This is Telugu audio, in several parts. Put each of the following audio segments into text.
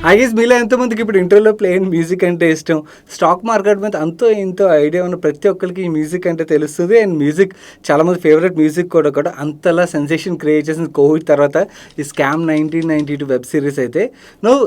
ఐ గెస్ మీలో ఎంతమందికి ఇప్పుడు ఇంటర్లో ప్లేన్ మ్యూజిక్ అంటే ఇష్టం, స్టాక్ మార్కెట్ మీద అంతో ఇంతో ఐడియా ఉన్న ప్రతి ఒక్కరికి ఈ మ్యూజిక్ అంటే తెలుస్తుంది. అండ్ మ్యూజిక్ చాలామంది ఫేవరెట్ మ్యూజిక్ కూడా అంతలా సెన్సేషన్ క్రియేట్ చేసిన కోవిడ్ తర్వాత ఈ స్కామ్ 1992 వెబ్ సిరీస్ అయితే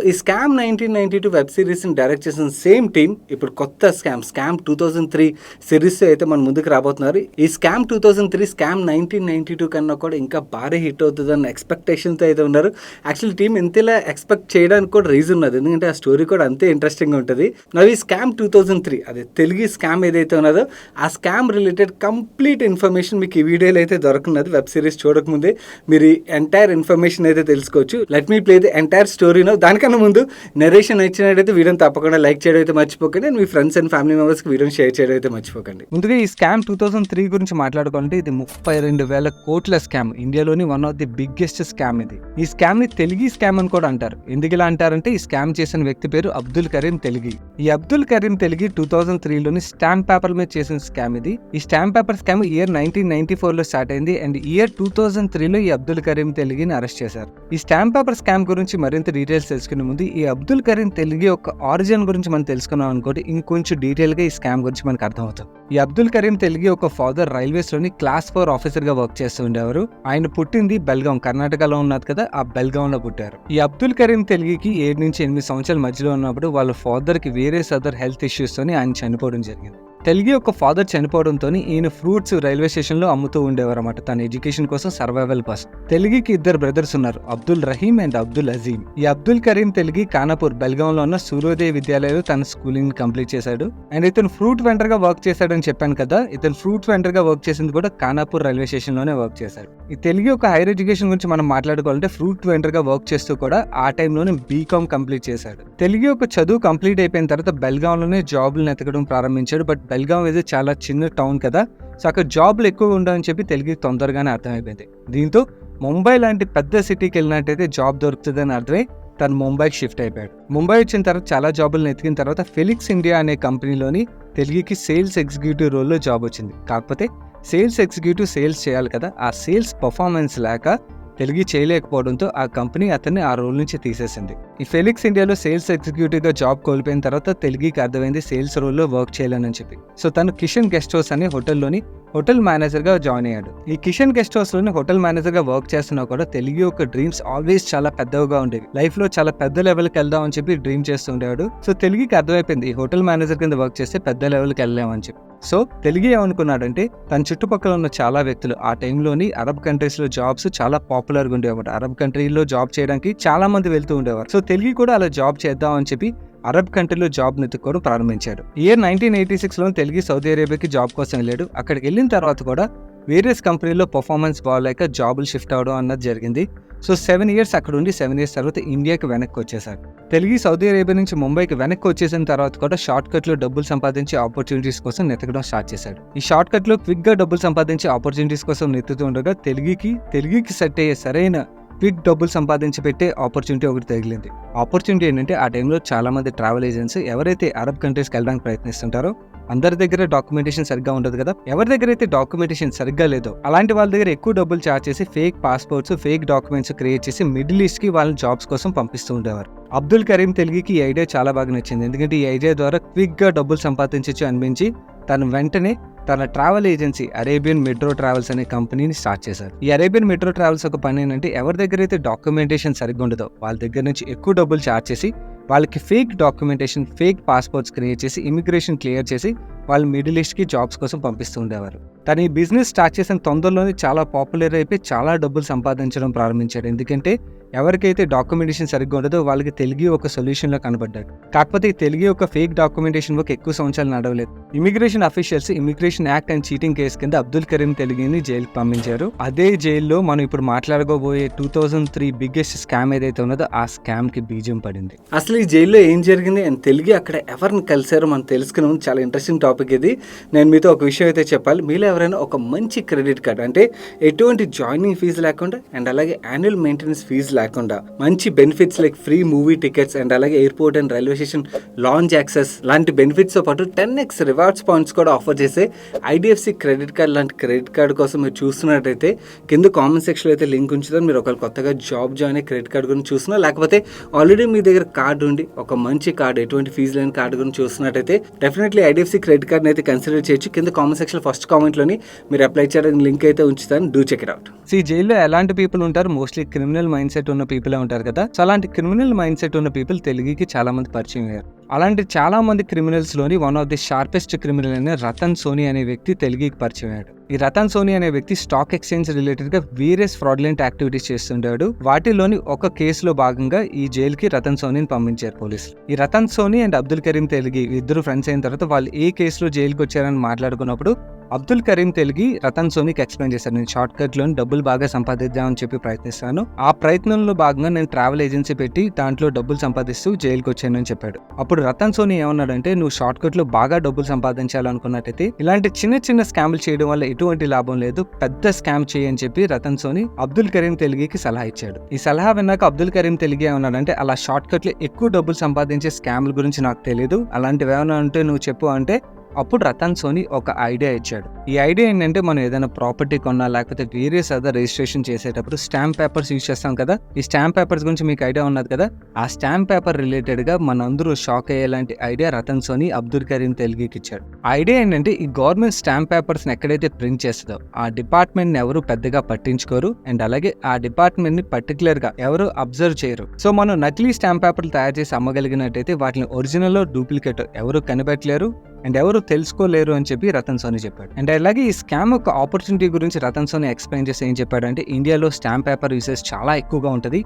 ఈ స్కామ్ 1992 వెబ్ సిరీస్ని డైరెక్ట్ చేసిన సేమ్ టీమ్ ఇప్పుడు కొత్త స్కామ్ 2003 సిరీస్ అయితే మన ముందుకు రాబోతున్నారు. ఈ స్కామ్ 2003 స్కామ్ 1992 కన్నా కూడా ఇంకా భారీ హిట్ అవుతుంది అన్న ఎక్స్పెక్టేషన్తో అయితే ఉన్నారు. యాక్చువల్లీ టీం ఇంతలా ఎక్స్పెక్ట్ చేయడానికి కూడా రీజన్ ఉన్నది, ఎందుకంటే ఆ స్టోరీ కూడా అంతే ఇంట్రెస్టింగ్ ఉంటుంది. ఈ స్కామ్ 2003 అదే తెలుగు స్కామ్ ఏదైతే ఉన్నదో ఆ స్కామ్ రిలేటెడ్ కంప్లీట్ ఇన్ఫర్మేషన్ మీకు ఈ వీడియోలో అయితే దొరుకుతున్నది. వెబ్ సిరీస్ చూడకముందే మీరు ఎంటైర్ ఇన్ఫర్మేషన్ అయితే తెలుసుకోవచ్చు. Let me play the entire story now. దానికన్నా ముందు నెరేషన్ ఇచ్చినట్టయితే వీడియోని తప్పకుండా లైక్ చేయడం అయితే మర్చిపోకండి. And me friends and family మెంబర్స్కి వీడియోని షేర్ చేయడం అయితే మర్చిపోకండి. ముందుగా ఈ స్కామ్ 2003 గురించి మాట్లాడుకోవాలంటే ఇది 32,000 కోట్ల స్కామ్. ఇండియాలోని one of the biggest scam ఇది. ఈ స్కామ్ ని తెలుగు స్కామ్ అని కూడా అంటారు. ఎందుకు ఇలా అంటారంటే ఈ స్కామ్ చేసిన వ్యక్తి పేరు అబ్దుల్ కరీం తెలుగి. ఈ అబ్దుల్ కరీం తెలుగి 2003లోని స్టాంప్ పేపర్ మీద చేసిన స్కామ్ ఇది. ఈ స్టాంప్ పేపర్ స్కామ్ ఇయర్ 1994లో స్టార్ట్ అయింది. అండ్ ఇయర్ 2003లో ఈ అబ్దుల్ కరీం తెలుగిని అరెస్ట్ చేశారు. ఈ స్టాంప్ పేపర్ స్కామ్ గురించి మరింత డీటెయిల్స్ తెలుసుకునే ముందు ఈ అబ్దుల్ కరీం తెలుగి యొక్క ఆరిజిన్ గురించి మనం తెలుసుకున్నాం అనుకోండి, ఇంకొంచెం డీటెయిల్ గా ఈ స్కామ్ గురించి మనకు అర్థమవుతుంది. ఈ అబ్దుల్ కరీం తెలుగి ఒక ఫాదర్ రైల్వేస్ లోని క్లాస్ 4 ఆఫీసర్ గా వర్క్ చేస్తూ ఉండేవారు. ఆయన పుట్టింది బెల్గాం, కర్ణాటకలో ఉన్నది కదా, ఆ బెల్గాం లో పుట్టారు. ఈ అబ్దుల్ కరీం తెలుగికి 7 నుంచి 8 సంవత్సరాల మధ్యలో ఉన్నప్పుడు వాళ్ళ ఫాదర్ కి వేరే సదర్ హెల్త్ ఇష్యూస్ తోని ఆయన చనిపోవడం జరిగింది. తెలుగు యొక్క ఫాదర్ చనిపోవడంతో ఈయన ఫ్రూట్స్ రైల్వే స్టేషన్ లో అమ్ముతూ ఉండేవారు అన్నమాట, తన ఎడ్యుకేషన్ కోసం సర్వైవల్ కోసం. తెలుగుకి 2 బ్రదర్స్ ఉన్నారు, అబ్దుల్ రహీం అండ్ అబ్దుల్ అజీమ్. ఈ అబ్దుల్ కరీం తెలుగు కానాపూర్ బెల్గాం లో ఉన్న సూర్యోదయ విద్యాలయంలో తన స్కూలింగ్ కంప్లీట్ చేశాడు. అండ్ ఇతను ఫ్రూట్ వెండర్ గా వర్క్ చేశాడని చెప్పాను కదా, ఇతను ఫ్రూట్ వెండర్ గా వర్క్ చేసింది కూడా కానాపూర్ రైల్వే స్టేషన్ లోనే వర్క్ చేశాడు. ఈ తెలుగు యొక్క హైయర్ ఎడ్యుకేషన్ గురించి మనం మాట్లాడుకోవాలంటే ఫ్రూట్ వెండర్ గా వర్క్ చేస్తూ కూడా ఆ టైంలోనే బీకామ్ కంప్లీట్ చేశాడు. తెలుగు యొక్క చదువు కంప్లీట్ అయిపోయిన తర్వాత బెల్గాం లోనే జాబులు ఎతకడం ప్రారంభించాడు. బట్ బెల్గాం ఇది చాలా చిన్న టౌన్ కదా, సో అక్కడ జాబ్లు ఎక్కువ ఉండవని చెప్పి తెలుగు తొందరగానే అర్థమైపోయింది. దీంతో ముంబై లాంటి పెద్ద సిటీకి వెళ్ళినట్టయితే జాబ్ దొరుకుతుందని అర్థమై తను ముంబైకి షిఫ్ట్ అయిపోయాడు. ముంబై వచ్చిన తర్వాత చాలా జాబులను ఎతికిన తర్వాత ఫెలిక్స్ ఇండియా అనే కంపెనీలోని తెలుగుకి సేల్స్ ఎగ్జిక్యూటివ్ రోల్లో జాబ్ వచ్చింది. కాకపోతే సేల్స్ ఎగ్జిక్యూటివ్ సేల్స్ చేయాలి కదా, ఆ సేల్స్ పర్ఫార్మెన్స్ లేక తెలుగు చేయలేకపోవడంతో ఆ కంపెనీ అతన్ని ఆ రోల్ నుంచి తీసేసింది. ఈ ఫెలిక్స్ ఇండియాలో సేల్స్ ఎగ్జిక్యూటివ్ గా జాబ్ కోల్పోయిన తర్వాత తెలుగుకి అర్థమైంది సేల్స్ రోల్లో వర్క్ చేయాలని చెప్పి. సో తను కిషన్ గెస్ట్ హౌస్ అనే హోటల్లోని హోటల్ మేనేజర్ గా జాయిన్ అయ్యాడు. ఈ కిషన్ గెస్ట్ హౌస్ లోని హోటల్ మేనేజర్ గా వర్క్ చేస్తున్నా కూడా తెలుగు యొక్క డ్రీమ్స్ ఆల్వేస్ చాలా పెద్దగా ఉండేవి. లైఫ్ లో చాలా పెద్ద లెవెల్కి వెళ్దాం అని చెప్పి డ్రీమ్ చేస్తూ ఉండేవాడు. సో తెలుగుకి అర్థమైపోయింది ఈ హోటల్ మేనేజర్ కింద వర్క్ చేస్తే పెద్ద లెవెల్కి వెళ్ళామని చెప్పి. సో తెలుగు ఏమనుకున్నాడంటే తన చుట్టుపక్కల ఉన్న చాలా వ్యక్తులు ఆ టైంలోని అరబ్ కంట్రీస్ లో జాబ్స్ చాలా పాపులర్ గా ఉండేవారు. అరబ్ కంట్రీలో జాబ్ చేయడానికి చాలా మంది వెళ్తూ ఉండేవారు. సో తెలుగు కూడా అలా జాబ్ చేద్దాం అని చెప్పి అరబ్ కంట్రీలో జాబ్ నెత్తుకోవడం ప్రారంభించాడు. ఇయర్ 1986లో తెలుగు సౌదీ అరేబియాకి జాబ్ కోసం వెళ్ళాడు. అక్కడికి వెళ్ళిన తర్వాత కూడా వేరియస్ కంపెనీలో పర్ఫార్మెన్స్ బాగాలేక జాబులు షిఫ్ట్ అవడం అన్నది జరిగింది. సో 7 ఇయర్స్ అక్కడ ఉండి 7 ఇయర్స్ తర్వాత ఇండియాకి వెనక్కి వచ్చేసాడు. తెలుగు సౌదీ అరేబియా నుంచి ముంబైకి వెనక్కి వచ్చేసిన తర్వాత కూడా షార్ట్ కట్ లో డబ్బులు సంపాదించే ఆపర్చునిటీస్ కోసం నెతకడం స్టార్ట్ చేశాడు. ఈ షార్ట్ కట్ లో క్విక్ గా డబ్బులు సంపాదించే ఆపర్చునిటీస్ కోసం నెత్తుతూ ఉండగా తెలుగుకి సెట్ అయ్యే సరైన క్విక్ డబ్బులు సంపాదించి పెట్టే ఆపర్చునిటీ ఒకటి తగిలింది. ఆపర్చునిటీ ఏంటంటే ఆ టైంలో చాలా మంది ట్రావెల్ ఏజెంట్స్ ఎవరైతే అరబ్ కంట్రీస్కి వెళ్ళడానికి ప్రయత్నిస్తుంటారో అందరి దగ్గర డాక్యుమెంటేషన్ సరిగ్గా ఉండదు కదా, ఎవరి దగ్గర అయితే డాక్యుమెంటేషన్ సరిగ్గా లేదో అలాంటి వాళ్ళ దగ్గర ఎక్కువ డబ్బులు చార్జ్ చేసి fake passports fake documents create చేసి మిడిల్ ఈస్ట్ కి వాళ్ళని జాబ్స్ కోసం పంపిస్తూ ఉండేవారు. అబ్దుల్ కరీం తెలుగుకి ఈ ఐడియా చాలా బాగా నచ్చింది. ఎందుకంటే ఈ ఐడియా ద్వారా క్విక్ గా డబ్బులు సంపాదించవచ్చు అనిపించి తను వెంటనే తన travel agency Arabian metro travels అనే కంపెనీని స్టార్ట్ చేశారు. ఈ అరేబియన్ మెట్రో ట్రావెల్స్ ఒక పని ఏంటంటే ఎవరి దగ్గర అయితే డాక్యుమెంటేషన్ సరిగ్గా ఉండదో వాళ్ళ దగ్గర నుంచి ఎక్కువ డబ్బులు చార్జ్ చేసి వాళ్ళకి fake documentation fake passports create చేసి ఇమిగ్రేషన్ క్లియర్ చేసి వాళ్ళు మిడిల్ ఈస్ట్ కి జాబ్స్ కోసం పంపిస్తూ ఉండేవారు. తను ఈ బిజినెస్ స్టార్ట్ చేసిన తొందరలోనే చాలా పాపులర్ అయిపోయి చాలా డబ్బులు సంపాదించడం ప్రారంభించాడు. ఎందుకంటే ఎవరికైతే డాక్యుమెంటేషన్ సరిగ్గా ఉండదో వాళ్ళకి తెలుగు ఒక సొల్యూషన్ లో కనబడ్డాడు. కాకపోతే ఈ తెలుగు ఒక ఫేక్ డాక్యుమెంటేషన్ వర్క్ ఎక్కువ సంవత్సరాలు నడవలేదు. Immigration officials immigration act and cheating case కింద అబ్దుల్ కరీం తెలుగుని జైలుకి పంపించారు. అదే జైల్లో మనం ఇప్పుడు మాట్లాడుకోబోయే 2003 బిగ్గెస్ట్ స్కామ్ ఏదైతే ఉన్నదో ఆ స్కామ్ కి బీజం పడింది. అసలు ఈ జైల్లో ఏం జరిగింది అండ్ తెలుగు అక్కడ ఎవరిని కలిసారో మనం తెలుసుకునే ముందు చాలా ఇంట్రెస్టింగ్ టాపిక్ ఇది. నేను మీతో ఒక విషయం అయితే చెప్పాలి. మీలో ఎవరైనా ఒక మంచి క్రెడిట్ కార్డ్ అంటే ఎటువంటి జాయినింగ్ ఫీజు లేకుండా అండ్ అలాగే యాన్యువల్ మెయింటెనెన్స్ ఫీజు లేకుండా మంచి benefits like free movie tickets and అలాగే airport and railway station lounge access లాంటి బెనిఫిట్స్తో పాటు 10x రివార్డ్స్ పాయింట్స్ కూడా ఆఫర్ చేసే ఐడిఎఫ్సి క్రెడిట్ కార్డ్ లాంటి క్రెడిట్ కార్డ్ కోసం మీరు చూస్తున్నట్టయితే కింద కామెంట్ సెక్షన్లో అయితే లింక్ ఉంచుతారు. మీరు ఒకవేళ కొత్తగా జాబ్ జాయిన్ అయ్యే క్రెడిట్ కార్డ్ గురించి చూస్తున్నా, లేకపోతే ఆల్రెడీ మీ దగ్గర కార్డు ఉండి ఒక మంచి కార్డు ఎటువంటి ఫీజు లేని కార్డు గురించి చూస్తున్నట్టయితే డెఫినెట్లీ ఐడిఎఫ్సి క్రెడిట్ కార్డ్ని అయితే కన్సిడర్ చేయొచ్చు. కింద కామెంట్ సెక్షన్ ఫస్ట్ కామెంట్లోని మీరు అప్లై చేయడానికి లింక్ అయితే ఉంచుతాను. Do check it out. ఈ జైల్లో ఎలాంటి పీపుల్ ఉంటారు? మోస్ట్లీ క్రిమినల్ మైండ్ సెట్ ఉన్న పీపుల్ ఉంటారు కదా. సో అలాంటి క్రిమినల్ మైండ్ సెట్ ఉన్న పీపుల్ తెలుగుకి చాలా మంది పరిచయం అయ్యారు. అలాంటి చాలా మంది క్రిమినల్స్ లోని one of the sharpest criminal అయిన రతన్ సోనీ అనే వ్యక్తి తెలుగుకి పరిచయం అయ్యాడు. ఈ రతన్ సోనీ అనే వ్యక్తి స్టాక్ ఎక్స్చేంజ్ రిలేటెడ్ గా వేరియస్ ఫ్రాడ్లెంట్ యాక్టివిటీస్ చేస్తుంటాడు. వాటిలోని ఒక కేసులో భాగంగా ఈ జైలుకి రతన్ సోనీని పంపించారు పోలీసులు. ఈ రతన్ సోనీ అండ్ అబ్దుల్ కరీం తెలుగు ఇద్దరు ఫ్రెండ్స్ అయిన తర్వాత వాళ్ళు ఏ కేసులో జైలుకి వచ్చారని మాట్లాడుకున్నప్పుడు అబ్దుల్ కరీం తెలుగు రతన్ సోనీకి ఎక్స్ప్లెయిన్ చేశారు, నేను షార్ట్ కట్ లో డబ్బులు బాగా సంపాదిద్దామని చెప్పి ప్రయత్నిస్తాను. ఆ ప్రయత్నంలో భాగంగా నేను ట్రావెల్ ఏజెన్సీ పెట్టి దాంట్లో డబ్బులు సంపాదిస్తూ జైలుకి వచ్చానని చెప్పాడు. అప్పుడు రతన్ సోనీ ఏమన్నాడంటే, నువ్వు షార్ట్ కట్ లో బాగా డబ్బులు సంపాదించాలనుకున్నట్టయితే ఇలాంటి చిన్న చిన్న స్కామ్లు చేయడం వల్ల ఎటువంటి లాభం లేదు, పెద్ద స్కామ్ చేయని చెప్పి రతన్ సోనీ అబ్దుల్ కరీం తెలుగుకి సలహా ఇచ్చాడు. ఈ సలహా విన్నాక అబ్దుల్ కరీం తెలుగు ఏమన్నాడంటే, అలా షార్ట్ కట్ లో ఎక్కువ డబ్బులు సంపాదించే స్కామ్ల గురించి నాకు తెలియదు, అలాంటివి ఏమైనా ఉంటే నువ్వు చెప్పు అంటే అప్పుడు రతన్ సోనీ ఒక ఐడియా ఇచ్చాడు. ఈ ఐడియా ఏంటంటే, మనం ఏదైనా ప్రాపర్టీ కొన్నా లేకపోతే వేరియస్ అదర్ రిజిస్ట్రేషన్ చేసేటప్పుడు స్టాంప్ పేపర్స్ యూజ్ చేస్తాం కదా. ఈ స్టాంప్ పేపర్స్ గురించి మీకు ఐడియా ఉన్నది కదా. ఆ స్టాంప్ పేపర్ రిలేటెడ్ గా మనందరూ షాక్ అయ్యేలాంటి ఐడియా రతన్ సోనీ అబ్దుల్ కరీం తెలుగుకి ఇచ్చాడు. ఆ ఐడియా ఏంటంటే, ఈ గవర్నమెంట్ స్టాంప్ పేపర్స్ ఎక్కడైతే ప్రింట్ చేస్తుందో ఆ డిపార్ట్మెంట్ ని ఎవరు పెద్దగా పట్టించుకోరు అండ్ అలాగే ఆ డిపార్ట్మెంట్ ని పర్టికులర్ గా ఎవరు అబ్జర్వ్ చేయరు. సో మనం నకిలీ స్టాంప్ పేపర్లు తయారు చేసి అమ్మగలిగినట్టయితే వాటిని ఒరిజినల్ డూప్లికేట్ ఎవరు కనిపెట్టలేరు అండ్ ఎవరు తెలుసుకోలేరు అని చెప్పి రతన్ సోనీ చెప్పాడు. అండ్ అలాగే ఈ స్కామ్ యొక్క ఆపర్చునిటీ గురించి రతన్ సోనీ ఎక్స్ప్లెయిన్ చేసి ఏం చెప్పాడంటే, ఇండియాలో స్టాంప్ పేపర్ యూసేజ్ చాలా ఎక్కువగా ఉంటుంది.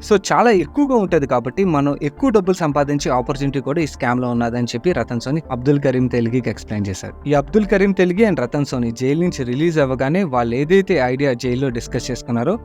సో చాలా ఎక్కువగా ఉంటుంది కాబట్టి మనం ఎక్కువ డబ్బులు సంపాదించే ఆపర్చునిటీ కూడా ఈ స్కామ్ లో ఉన్నదని చెప్పి రతన్ సోనీ అబ్దుల్ కరీం తెలుగుకి ఎక్స్ప్లెయిన్ చేశారు. ఈ అబ్దుల్ కరీం తెలుగు అండ్ రతన్ సోనీ జైలు నుంచి రిలీజ్ అవ్వగానే వాళ్ళు ఏదైతే ఐడియా జైల్లో డిస్కస్ చేసుకున్నారో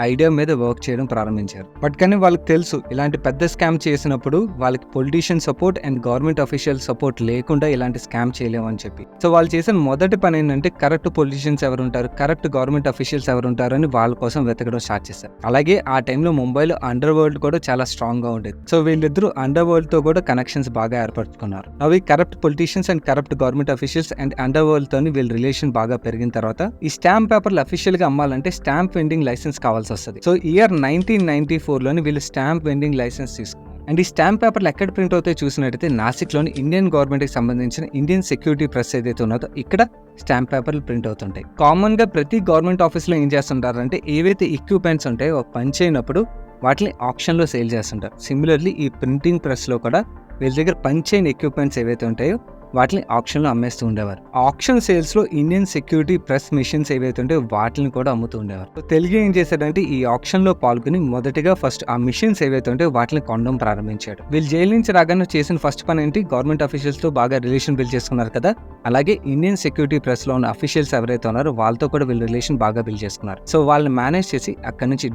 ఐడియా మీద వర్క్ చేయడం ప్రారంభించారు. బట్ కానీ వాళ్ళకి తెలుసు ఇలాంటి పెద్ద స్కామ్ చేసినప్పుడు వాళ్ళకి politician support and government official support లేకుండా ఇలాంటి స్కామ్ చేయలేము అని చెప్పి. సో వాళ్ళు చేసిన మొదటి పని ఏంటంటే, కరెక్ట్ పొలిటీషియన్స్ ఎవరు ఉంటారు, కరెక్ట్ గవర్నమెంట్ అఫీషియల్స్ ఎవరు ఉంటారు అని వాళ్ళ కోసం వెతకడం స్టార్ట్ చేశారు. అలాగే ఆ టైంలో ముంబైలో అండర్ వరల్డ్ కూడా చాలా స్ట్రాంగ్ గా ఉండేది. సో వీళ్ళిద్దరూ అండర్ వరల్డ్ తో కూడా కనెక్షన్స్ బాగా ఏర్పరచుకున్నారు. అవి corrupt politicians and corrupt government officials and under world తోని వీళ్ళ రిలేషన్ బాగా పెరిగిన తర్వాత ఈ స్టాంప్ పేపర్లు అఫీషియల్ గా అమ్మాలంటే స్టాంప్ వెండింగ్ లైసెన్స్ కావాల్సి వస్తుంది. సో ఇయర్ 1994 లోని వీళ్ళు స్టాంప్ వెండింగ్ లైసెన్స్ తీసుకున్నారు. అండ్ ఈ స్టాంప్ పేపర్లు ఎక్కడ ప్రింట్ అవుతాయో చూసినట్టయితే నాసిక్లోని ఇండియన్ గవర్నమెంట్ కి సంబంధించిన ఇండియన్ సెక్యూరిటీ ప్రెస్ ఏదైతే ఉన్నదో ఇక్కడ స్టాంప్ పేపర్లు ప్రింట్ అవుతుంటాయి. కామన్ గా ప్రతి గవర్నమెంట్ ఆఫీస్ లో ఏం చేస్తుంటారంటే, ఏవైతే ఎక్విప్మెంట్స్ ఉంటాయో పని చేయనప్పుడు వాటిని ఆప్షన్ లో సేల్ చేస్తుంటారు. సిమిలర్లీ ఈ ప్రింటింగ్ ప్రెస్ లో కూడా వీళ్ళ దగ్గర పని చేయని ఎక్విప్మెంట్స్ ఏవైతే ఉంటాయో వాటిని ఆప్షన్ లో అమ్మేస్తూ ఉండేవారు. ఆప్షన్ సేల్స్ లో ఇండియన్ సెక్యూరిటీ ప్రెస్ మిషన్స్ ఏవైతే ఉంటాయో వాటిని కూడా అమ్ముతూ ఉండేవారు. తెలుగు ఏం చేశాడంటే, ఈ ఆప్షన్ లో పాల్గొని మొదటిగా ఫస్ట్ ఆ మిషన్స్ ఏవైతే ఉంటాయో వాటిని కొనడం ప్రారంభించాడు. వీళ్ళు జైలు నుంచి రాగానే చేసిన ఫస్ట్ పని ఏంటి, గవర్నమెంట్ అఫీషియల్స్ తో బాగా రిలేషన్ బిల్డ్ చేసుకున్నారు కదా. అలాగే ఇండియన్ సెక్యూరిటీ ప్రెస్ లో ఉన్న అఫీషియల్స్ ఎవరైతే ఉన్నారో వాళ్ళతో కూడా వీళ్ళు రిలేషన్ బాగా బిల్డ్ చేసుకున్నారు. సో వాళ్ళని మేనేజ్ చేసి అక్కడ నుంచి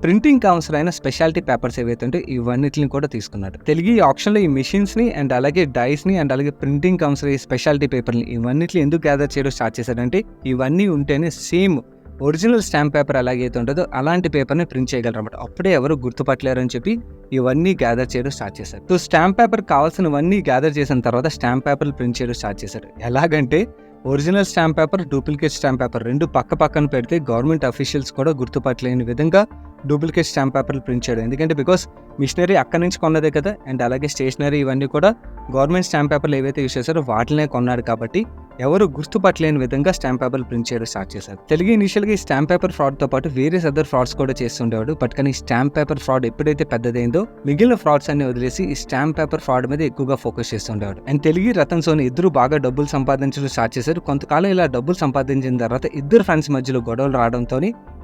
ప్రింటింగ్ అవసరమైన స్పెషాలిటీ పేపర్స్ ఏవైతే ఉంటే ఇవన్నిటిని కూడా తీసుకున్నాడు. తెలుగు ఈ ఆప్షన్ లో ఈ మిషన్స్ ని అండ్ అలాగే డైస్ ని అండ్ అలాగే ప్రింటింగ్ అవసరం స్పెషాలిటీ పేపర్ని ఇవన్నిటిని ఎందుకు గ్యాదర్ చేయడం స్టార్ట్ చేశాడంటే, ఇవన్నీ ఉంటేనే సేమ్ ఒరిజినల్ స్టాంప్ పేపర్ ఎలాగైతే ఉంటుందో అలాంటి పేపర్ని ప్రింట్ చేయగలరు అన్నమాట. అప్పుడే ఎవరు గుర్తుపట్టలేరు అని చెప్పి ఇవన్నీ గ్యాదర్ చేయడం స్టార్ట్ చేశారు. సో స్టాంప్ పేపర్ కావాల్సినవన్నీ గ్యాదర్ చేసిన తర్వాత స్టాంప్ పేపర్లు ప్రింట్ చేయడం స్టార్ట్ చేశారు. ఎలాగంటే, original stamp paper, duplicate stamp paper రెండు పక్క పక్కన పెడితే గవర్నమెంట్ అఫీషియల్స్ కూడా గుర్తుపట్టలేని విధంగా డూప్లికేట్ స్టాంప్ పేపర్లు ప్రింట్ చేయడం. ఎందుకంటే బికాస్ మిషనరీ అక్కడి నుంచి కొన్నదే కదా. అండ్ అలాగే స్టేషనరీ ఇవన్నీ కూడా గవర్నమెంట్ స్టాంప్ పేపర్లు ఏవైతే యూస్ చేశారో వాటినే కొన్నాడు కాబట్టి ఎవరు గుర్తుపట్టలేని విధంగా స్టాంప్ పేపర్లు ప్రింట్ చేయడం స్టార్ట్ చేశారు. తెలుగు ఇనిషియల్గా ఈ స్టాంప్ పేపర్ ఫ్రాడ్ తో పాటు వేరియస్ అదర్ ఫ్రాడ్స్ కూడా చేస్తుండేవాడు. బట్ కానీ స్టాంప్ పేపర్ ఫ్రాడ్ ఎప్పుడైతే పెద్దదైందో మిగిలిన ఫ్రాడ్స్ అన్ని వదిలేసి ఈ స్టాంప్ పేపర్ ఫ్రాడ్ మీద ఎక్కువగా ఫోకస్ చేస్తుండేవాడు. అండ్ తెలుగు రతన్ సోనీ ఇద్దరు బాగా డబ్బులు సంపాదించడం స్టార్ట్ చేశారు. కొంతకాలం ఇలా డబ్బులు సంపాదించిన తర్వాత ఇద్దరు ఫ్రెండ్స్ మధ్యలో గొడవలు రావడంతో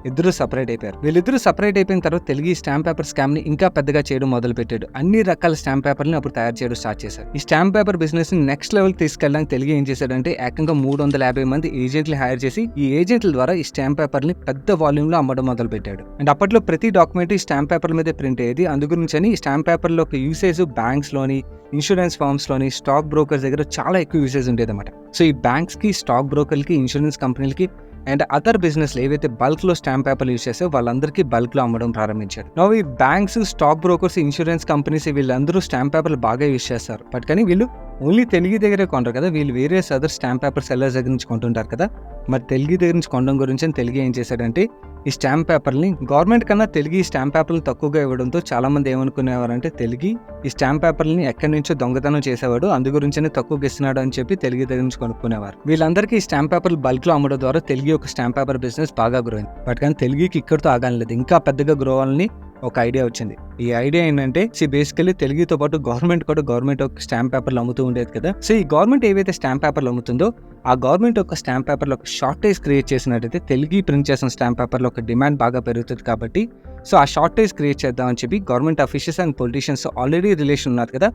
ఇద్దరు సపరేట్ అయిపోయారు. వీళ్ళిద్దరూ సపరేట్ అయిపోయిన తర్వాత తెలుగు ఈ స్టాంప్ పేపర్ స్కామ్ ని ఇంకా పెద్దగా చేయడం మొదలు పెట్టాడు. అన్ని రకాల స్టాంప్ పేపర్ని అప్పుడు తయారు చేయడం స్టార్ట్ చేశారు. ఈ స్టాంప్ పేపర్ బిజినెస్ ని నెక్స్ట్ లెవెల్ తీసుకెళ్ళడానికి తెలుగు ఏం చేశాడంటే ఏకంగా 350 మంది ఏజెంట్లు హైర్ చేసి ఈ ఏజెంట్ల ద్వారా ఈ స్టాంప్ పేపర్ ని పెద్ద వాల్యూమ్ లో అమ్మడం మొదలు పెట్టాడు. అండ్ అప్పట్లో ప్రతి డాక్యుమెంట్ ఈ స్టాంప్ పేపర్ మీద ప్రింట్ అయ్యేది. అందుగురించి ఈ స్టాంప్ పేపర్ లో ఒక యూసేజ్ బ్యాంక్స్ లోని, ఇన్సూరెన్స్ ఫర్మ్స్ లోని, స్టాక్ బ్రోకర్స్ దగ్గర చాలా ఎక్కువ యూసేజ్ ఉండేది అనమాట. సో ఈ బ్యాంక్స్ కి, స్టాక్ బ్రోకర్లకి, ఇన్సూరెన్స్ కంపెనీలకి అండ్ అదర్ బిజినెస్ ఏవైతే బల్క్ లో స్టాంప్ పేపర్లు యూస్ చేస్తే వాళ్ళందరికీ బల్క్ లో అమ్మడం ప్రారంభించారు. నో ఈ banks, stock brokers, insurance companies వీళ్ళందరూ స్టాంప్ పేపర్లు బాగా యూస్ చేస్తారు. బట్ కానీ వీళ్ళు ఓన్లీ తెలుగు దగ్గరే కొంటారు కదా, వీళ్ళు వేరే అదర్ స్టాంప్ పేపర్ సెల్లర్స్ దగ్గర నుంచి కొంటుంటారు కదా. మరి తెలుగు దగ్గర నుంచి కొనడం గురించి తెలుగు ఏం చేశాడంటే ఈ స్టాంప్ పేపర్ని గవర్నమెంట్ కన్నా తెలుగు ఈ స్టాంప్ పేపర్లు తక్కువగా ఇవ్వడంతో చాలా మంది ఏమనుకునేవారంటే తెలుగు ఈ స్టాంప్ పేపర్ని ఎక్కడి నుంచో దొంగతనం చేసేవాడు, అందు గురించే తక్కువగా ఇస్తున్నాడు అని చెప్పి తెలుగు దగ్గర నుంచి కొనుక్కునేవారు. వీళ్ళందరికీ ఈ స్టాంప్ పేపర్లు బల్క్ లో అమ్మడం ద్వారా తెలుగు ఒక స్టాంప్ పేపర్ బిజినెస్ బాగా గ్రో అయింది. బట్ కానీ తెలుగుకి ఇక్కడితో ఆగాలేదు, ఇంకా పెద్దగా గ్రో అవ్వాలని ఒక ఐడియా వచ్చింది. ఈ ఐడియా ఏంటంటే బేసికలీ తెలుగుతో పాటు గవర్నమెంట్ ఒక స్టాంప్ పేపర్లు అమ్ముతూ ఉండేది కదా. సో ఈ గవర్నమెంట్ ఏవైతే స్టాంప్ పేపర్లు అమ్ముతుందో ఆ గవర్నమెంట్ ఒక స్టాంప్ పేపర్లో ఒక షార్టేజ్ క్రియేట్ చేసినట్టయితే తెలుగు ప్రింట్ చేసిన స్టాంప్ పేపర్లో ఒక డిమాండ్ బాగా పెరుగుతుంది కాబట్టి సో ఆ షార్టేజ్ క్రియేట్ చేద్దామని చెప్పి government officials and politicians already relation ఉన్నారు కదా,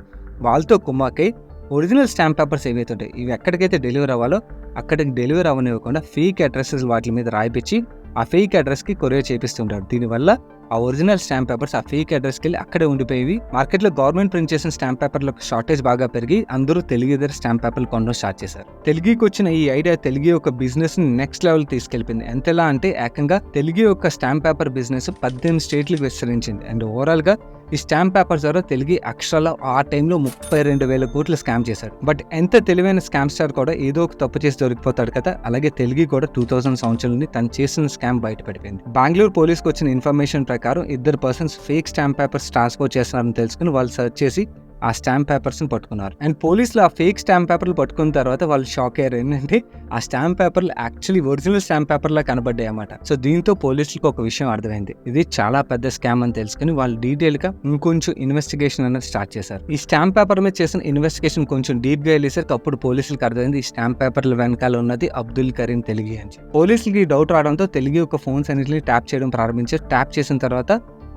వాళ్ళతో కుమ్మాకై ఒరిజినల్ స్టాంప్ పేపర్స్ ఏవైతే ఉంటాయి ఇవి ఎక్కడికైతే డెలివరీ అవ్వాలో అక్కడికి డెలివరీ అవ్వనివ్వకుండా ఫేక్ అడ్రసెస్ వాటి మీద రాయిపించి ఆ ఫేక్ అడ్రస్కి కొరియర్ చేపిస్తుంటారు. దీనివల్ల ఆ ఒరిజినల్ స్టాంప్ పేపర్స్ ఆ ఫేక్ అడ్రస్కి వెళ్ళి అక్కడే ఉండిపోయి మార్కెట్లో గవర్నమెంట్ ప్రింట్ చేసిన స్టాంప్ పేపర్ల షార్టేజ్ బాగా పెరిగి అందరూ తెలుగు దగ్గర స్టాంప్ పేపర్లు కొనడం స్టార్ట్ చేశారు. తెలుగుకి వచ్చిన ఈ ఐడియా తెలుగు ఒక బిజినెస్ ని నెక్స్ట్ లెవెల్ తీసుకెళ్లిపోయింది. ఎంతలా అంటే ఏకంగా తెలుగు ఒక స్టాంప్ పేపర్ బిజినెస్ 18 స్టేట్లకు విస్తరించింది. అండ్ ఓవరాల్ గా ఈ స్టాంప్ పేపర్స్ ద్వారా తెలుగు అక్షరాల ఆ టైంలో 32,000 కోట్లు స్కామ్ చేశాడు. బట్ ఎంత తెలివైన స్కామ్ స్టార్ కూడా ఏదో ఒక తప్పు చేసి దొరికిపోతాడు కదా, అలాగే తెలుగు కూడా 2000 సంవత్సరం నుండి తను చేసిన స్కామ్ బయటపడిపోయింది. బెంగళూరు పోలీస్కి వచ్చిన ఇన్ఫర్మేషన్ ప్రకారం 2 persons fake stamp papers transport చేస్తున్నారని తెలుసుకుని వాళ్ళు సర్చ్ చేసి ఆ స్టాంప్ పేపర్స్ ని పట్టుకున్నారు. అండ్ పోలీసులు ఆ ఫేక్ స్టాంప్ పేపర్లు పట్టుకున్న తర్వాత వాళ్ళు షాక్ అయ్యారు. ఏంటంటే ఆ స్టాంప్ పేపర్లు యాక్చువల్లీ ఒరిజినల్ స్టాంప్ పేపర్ లా కనబడ్డాయి అన్నమాట. సో దీంతో పోలీసులకు ఒక విషయం అర్థమైంది, ఇది చాలా పెద్ద స్కామ్ అని తెలుసుకుని వాళ్ళు డీటెయిల్ గా ఇంకొంచెం ఇన్వెస్టిగేషన్ అనేది స్టార్ట్ చేశారు. ఈ స్టాంప్ పేపర్ మీద చేసిన ఇన్వెస్టిగేషన్ కొంచెం డీప్ గా వెళ్ళేసరికి అప్పుడు పోలీసులకు అర్థమైంది ఈ స్టాంప్ పేపర్ల వెనకాల ఉన్నది అబ్దుల్ కరీం తెలుగు అని. పోలీసులకి డౌట్ రావడంతో తెలుగు ఒక ఫోన్స్ అన్నింటినీ ట్యాప్ చేయడం ప్రారంభించారు. ట్యాప్ చేసిన తర్వాత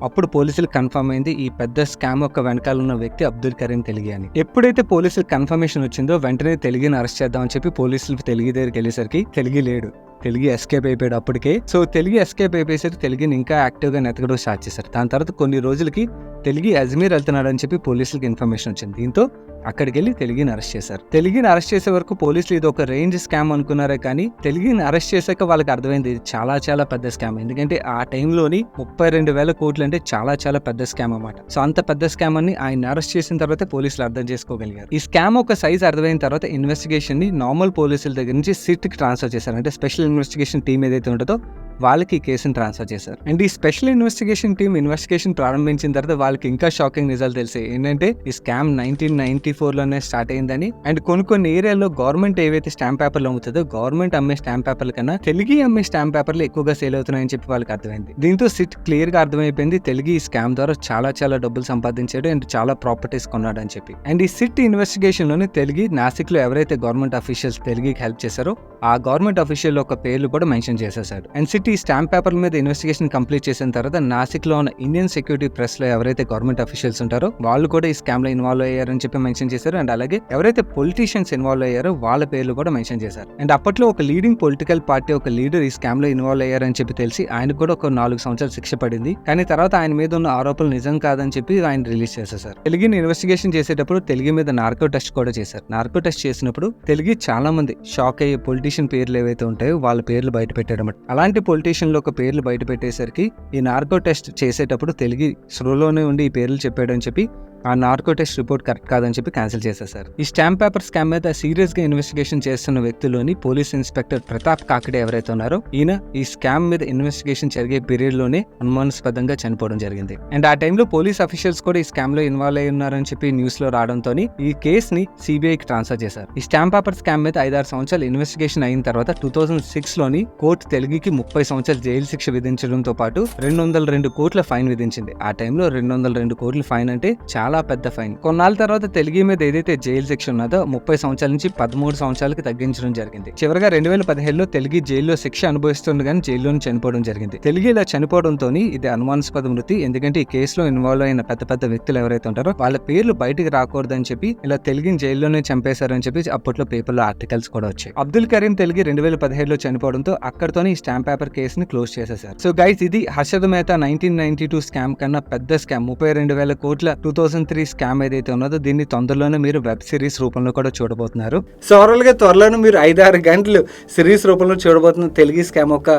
అప్పుడు పోలీసులు కన్ఫర్మ్ అయింది ఈ పెద్ద స్కామ్ యొక్క వెనకాల ఉన్న వ్యక్తి అబ్దుల్ కరీం తెలుగు అని. ఎప్పుడైతే పోలీసులకు కన్ఫర్మేషన్ వచ్చిందో వెంటనే తెలుగుని అరెస్ట్ చేద్దామని చెప్పి పోలీసులు తెలుగు దగ్గరికి వెళ్ళేసరికి తెలుగు లేడు, తెలుగు ఎస్కేప్ అయిపోయాడు అప్పటికే. సో తెలుగు ఎస్కేప్ అయిపోయేసరికి తెలుగుని ఇంకా యాక్టివ్ గా నెతకడం స్టార్ట్ చేశారు. దాని తర్వాత కొన్ని రోజులకి తెలుగు అజ్మీర్ వెళ్తున్నాడు అని చెప్పి పోలీసులకు ఇన్ఫర్మేషన్ వచ్చింది. దీంతో అక్కడికి వెళ్ళి తెలుగుని అరెస్ట్ చేశారు. తెలుగుని అరెస్ట్ చేసే వరకు పోలీసులు ఇది ఒక రేంజ్ స్కామ్ అనుకున్నారే కానీ తెలుగుని అరెస్ట్ చేశాక వాళ్ళకి అర్థమైంది ఇది చాలా చాలా పెద్ద స్కామ్. ఎందుకంటే ఆ టైంలోని 32,000 కోట్లు అంటే చాలా చాలా పెద్ద స్కామ్ అన్నమాట. సో అంత పెద్ద స్కామ్ అని ఆయన అరెస్ట్ చేసిన తర్వాత పోలీసులు అర్థం చేసుకోగలిగారు. ఈ స్కామ్ ఒక సైజ్ అర్థమైన తర్వాత ఇన్వెస్టిగేషన్ ని నార్మల్ పోలీసుల దగ్గర నుంచి సిట్ కి ట్రాన్స్ఫర్ చేశారు. అంటే స్పెషల్ ఇన్వెస్టిగేషన్ టీం ఏదైతే ఉంటుందో వాళ్ళకి కేసుని ట్రాన్స్ఫర్ చేశారు. అండ్ ఈ స్పెషల్ ఇన్వెస్టిగేషన్ టీం ఇన్వెస్టిగేషన్ ప్రారంభించిన తర్వాత వాళ్ళకి ఇంకా షాకింగ్ రిజల్ట్ తెలిసాయి. ఏంటంటే ఈ స్కామ్ 1994లోనే స్టార్ట్ అయిందని అండ్ కొన్ని ఏరియాలో గవర్నమెంట్ ఏవైతే స్టాంప్ పేపర్లు అమ్ముతుందో గవర్నమెంట్ అమ్మే స్టాంప్ పేపర్ల కన్నా తెలుగు అమ్మే స్టాంప్ పేపర్లు ఎక్కువగా సేల్ అవుతున్నాయని చెప్పి వాళ్ళకి అర్థమైంది. దీంతో సిట్ క్లియర్ గా అర్థమైపోయింది తెలుగు ఈ స్కామ్ ద్వారా చాలా చాలా డబ్బులు సంపాదించాడు అండ్ చాలా ప్రాపర్టీస్ కొన్నాడు అని చెప్పి. అండ్ ఈ సిట్ ఇన్వెస్టిగేషన్ లోనే తెలుగు నాసిక్ లో ఎవరైతే గవర్నమెంట్ అఫీషియల్స్ తెలుగుకి హెల్ప్ చేశారో ఆ గవర్నమెంట్ అఫీషియల్ ఒక పేర్లు కూడా మెన్షన్ చేసేసాడు. అండ్ సిట్ ఈ స్టాంప్ పేపర్ల మీద ఇన్వెస్టిగేషన్ కంప్లీట్ చేసిన తర్వాత నాసిక్ లో ఉన్న ఇండియన్ సెక్యూరిటీ ప్రెస్ లో ఎవరైతే గవర్నమెంట్ అఫీషియల్స్ ఉంటారో వాళ్ళు కూడా ఈ స్కామ్ లో ఇన్వాల్వ్ అయ్యారని చెప్పి మెన్షన్ చేశారు. అండ్ అలాగే ఎవరైతే పొలిటీషియన్స్ ఇన్వాల్వ్ అయ్యారో వాళ్ళ పేర్లు కూడా మెన్షన్ చేశారు. అండ్ అప్పట్లో ఒక లీడింగ్ పొలిటికల్ పార్టీ ఒక లీడర్ ఈ స్కామ్ లో ఇన్వాల్వ్ అయ్యారని చెప్పి తెలిసి ఆయన కూడా ఒక 4 సంవత్సరాలు శిక్ష పడింది. కానీ తర్వాత ఆయన మీద ఉన్న ఆరోపణలు నిజం కాదని చెప్పి ఆయన రిలీజ్ చేసేసారు. తెలుగుని ఇన్వెస్టిగేషన్ చేసేటప్పుడు తెలుగు మీద నార్కో టెస్ట్ కూడా చేశారు. నార్కో టెస్ట్ చేసినప్పుడు తెలుగు చాలా మంది షాక్ అయ్యే పొలిటీషియన్ పేర్లు ఏవైతే ఉంటాయో వాళ్ళ పేర్లు బయట పెట్టారు. అలాంటి పొలిటీషియన్ ఒక పేర్లు బయట పెట్టేసరికి ఈ నార్కో టెస్ట్ చేసేటప్పుడు తెలుగు స్లోలోనే ఉండి ఈ పేర్లు చెప్పాడని చెప్పి ఆ నార్కో టెస్ట్ రిపోర్ట్ కరెక్ట్ కాదని చెప్పి క్యాన్సిల్ చేసేసారు. ఈ స్టాంప్ పేపర్ స్కామ్ మీద సీరియస్ గా ఇన్వెస్టిగేషన్ చేస్తున్న వ్యక్తుల్లోని పోలీస్ ఇన్స్పెక్టర్ ప్రతాప్ కాకడే ఎవరైతే ఉన్నారో ఈయన ఈ స్కామ్ మీద ఇన్వెస్టిగేషన్ జరిగే పీరియడ్ లోనే అనుమానాస్పదంగా చనిపోవడం జరిగింది. అండ్ ఆ టైంలో పోలీస్ అఫీషియల్స్ కూడా ఈ స్కామ్ లో ఇన్వాల్వ్ అయి ఉన్నారని చెప్పి న్యూస్ లో రావడంతో ఈ కేసు ని సిబిఐకి ట్రాన్స్ఫర్ చేశారు. ఈ స్టాంప్ పేపర్ స్కామ్ మీద 5-6 సంవత్సరాలు ఇన్వెస్టిగేషన్ అయిన తర్వాత 2006 లోని కోర్టు తెలుగుకి 30 సంవత్సరాలు జైలు శిక్ష విధించడంతో పాటు 202 కోట్ల ఫైన్ విధించింది. ఆ టైంలో 202 కోట్ల ఫైన్ అంటే చాలా చాలా పెద్ద ఫైన్. కొన్నాళ్ళ తర్వాత తెలుగు మీద ఏదైతే జైలు శిక్ష ఉన్నదో 30 సంవత్సరాల నుంచి 13 సంవత్సరాలకి తగ్గించడం జరిగింది. చివరిగా 2015లో తెలుగు జైల్లో శిక్ష అనుభవిస్తుండగానే జైల్లోనే చనిపోవడం జరిగింది. తెలుగు ఇలా చనిపోవడంతో ఇది అనుమానాస్పద మృతి. ఎందుకంటే ఈ కేసులో ఇన్వాల్వ్ అయిన పెద్ద పెద్ద వ్యక్తులు ఎవరైతే ఉంటారో వాళ్ళ పేర్లు బయటకు రాకూడదని చెప్పి ఇలా తెలుగుని జైల్లోనే చంపేశారని చెప్పి అప్పట్లో పేపర్లో ఆర్టికల్స్ కూడా వచ్చాయి. అబ్దుల్ కరీం తెలుగు 2017లో చనిపోవడంతో అక్కడతోనే ఈ స్టాంప్ పేపర్ కేసుని క్లోజ్ చేసేశారు. సో గైస్, ఇది హర్షద్ మెహతా 1992 స్కామ్ కన్నా పెద్ద స్కామ్. 32,000 కోట్ల 2003 స్కామ్ ఏదైతే ఉన్నదో దీన్ని తొందరలోనే మీరు వెబ్ సిరీస్ రూపంలో కూడా చూడబోతున్నారు. సో ఓవరాల్ గా త్వరలోనే మీరు 5-6 గంటలు సిరీస్ రూపంలో చూడబోతున్న తెలుగు స్కామ్ ఒక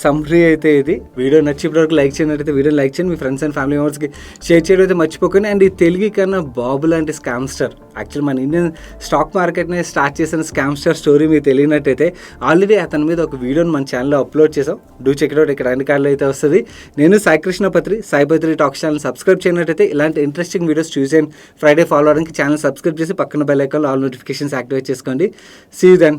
సమ్మరీ అయితే ఇది. వీడియో నచ్చినప్పుడు లైక్ చేయనట్లయితే వీడియో లైక్ చేయండి, మీ ఫ్రెండ్స్ అండ్ ఫ్యామిలీ మెంబర్స్కి షేర్ చేయడం అయితే మర్చిపోకండి. అండ్ ఈ తెలుగు కన్నా బాబు లాంటి స్కామ్స్టర్, యాక్చువల్ మన ఇండియన్ స్టాక్ మార్కెట్ని స్టార్ట్ చేసిన స్కామ్స్టర్ స్టోరీ మీకు తెలియనట్టయితే ఆల్రెడీ అతని మీద ఒక వీడియోని మన ఛానల్లో అప్లోడ్ చేసాం. Do check it out. ఇక్కడ అన్ని కార్డులు అయితే వస్తుంది. నేను Sai Krishnapatri, Saipatri talks channel subscribe చేయనట్టయితే ఇలాంటి interesting videos Tuesday and Friday follow అవడానికి ఛానల్ సబ్స్క్రైబ్ చేసి పక్కన bell icon all notifications activate చేసుకోండి. See you then.